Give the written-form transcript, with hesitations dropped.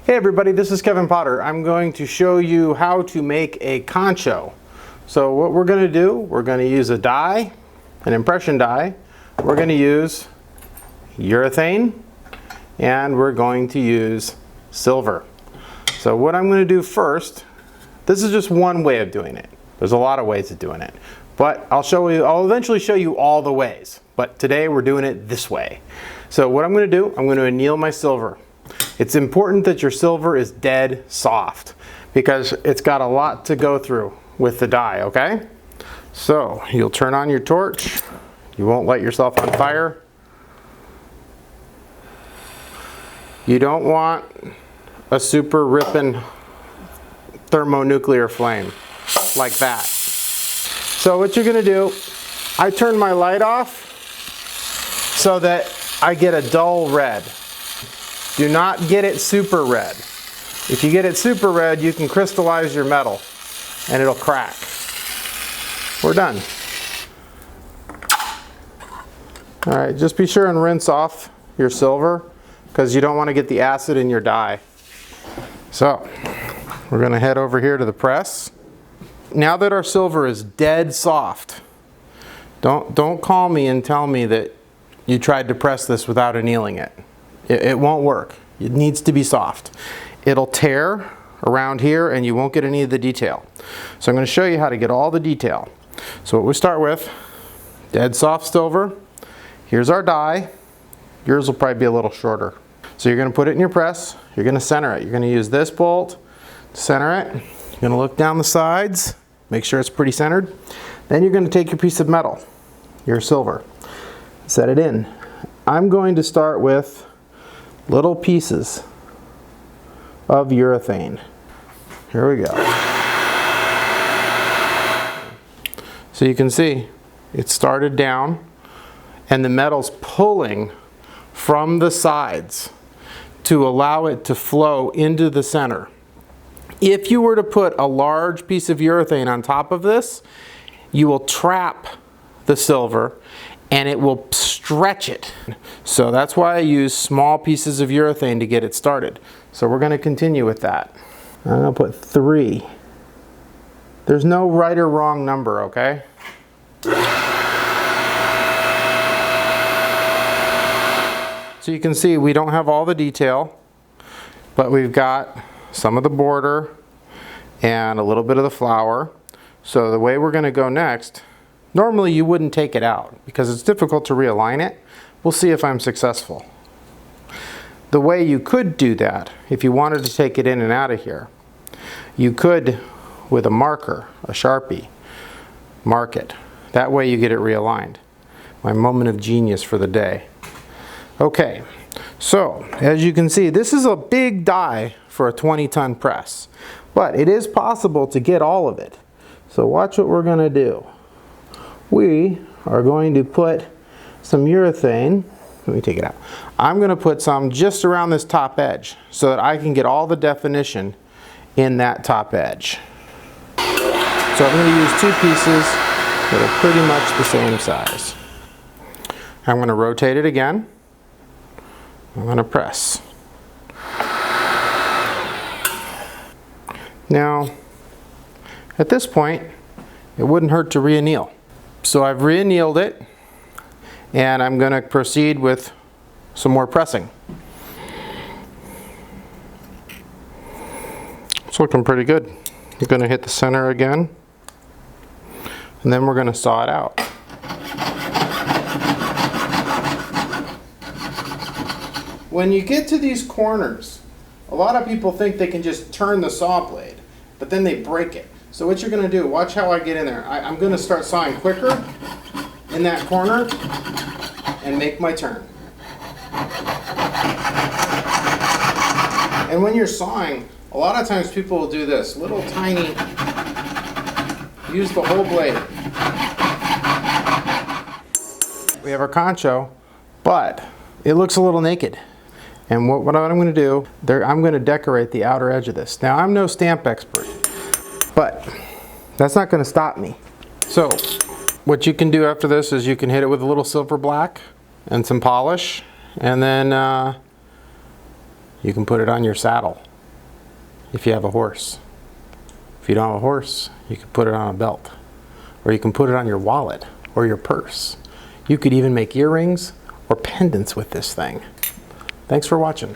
Hey everybody, this is Kevin Potter. I'm going to show you how to make a concho. So what we're going to do, we're going to use a die, an impression die. We're going to use urethane, and we're going to use silver. So what I'm going to do first, this is just one way of doing it. There's a lot of ways of doing it, but I'll eventually show you all the ways. But today we're doing it this way. So what I'm going to do, I'm going to anneal my silver. It's important that your silver is dead soft because it's got a lot to go through with the die, okay? So you'll turn on your torch. You won't light yourself on fire. You don't want a super ripping thermonuclear flame like that. So what you're gonna do, I turn my light off so that I get a dull red. Do not get it super red. If you get it super red, you can crystallize your metal and it'll crack. We're done. All right, just be sure and rinse off your silver because you don't want to get the acid in your die. So we're going to head over here to the press. Now that our silver is dead soft, don't call me and tell me that you tried to press this without annealing it. It won't work. It needs to be soft. It'll tear around here and you won't get any of the detail. So I'm going to show you how to get all the detail. So what we start with, dead soft silver. Here's our die. Yours will probably be a little shorter. So you're going to put it in your press. You're going to center it. You're going to use this bolt to center it. You're going to look down the sides, make sure it's pretty centered. Then you're going to take your piece of metal, your silver, set it in. I'm going to start with little pieces of urethane. Here we go. So you can see it started down and the metal's pulling from the sides to allow it to flow into the center. If you were to put a large piece of urethane on top of this, you will trap the silver and it will stretch it. So that's why I use small pieces of urethane to get it started. So we're going to continue with that. I'm going to put 3. There's no right or wrong number, okay? So you can see we don't have all the detail, but we've got some of the border and a little bit of the flower. So the way we're going to go next, normally you wouldn't take it out because it's difficult to realign it. We'll see if I'm successful. The way you could do that, if you wanted to take it in and out of here, you could, with a marker, a Sharpie, mark it. That way you get it realigned. My moment of genius for the day. Okay, so as you can see, this is a big die for a 20-ton press, but it is possible to get all of it. So watch what we're going to do. We are going to put some urethane. Let me take it out. I'm going to put some just around this top edge so that I can get all the definition in that top edge. So I'm going to use 2 pieces that are pretty much the same size. I'm going to rotate it again. I'm going to press. Now, at this point, it wouldn't hurt to re-anneal. So I've re-annealed it, and I'm going to proceed with some more pressing. It's looking pretty good. You're going to hit the center again, and then we're going to saw it out. When you get to these corners, a lot of people think they can just turn the saw blade, but then they break it. So what you're going to do, watch how I get in there. I'm going to start sawing quicker in that corner and make my turn. And when you're sawing, a lot of times people will do this, little tiny, use the whole blade. We have our concho, but it looks a little naked. And what I'm going to do, I'm going to decorate the outer edge of this. Now I'm no stamp expert, but that's not going to stop me. So what you can do after this is you can hit it with a little silver black and some polish, and then you can put it on your saddle. if you have a horse. If you don't have a horse, you can put it on a belt, or you can put it on your wallet or your purse. You could even make earrings or pendants with this thing. Thanks for watching.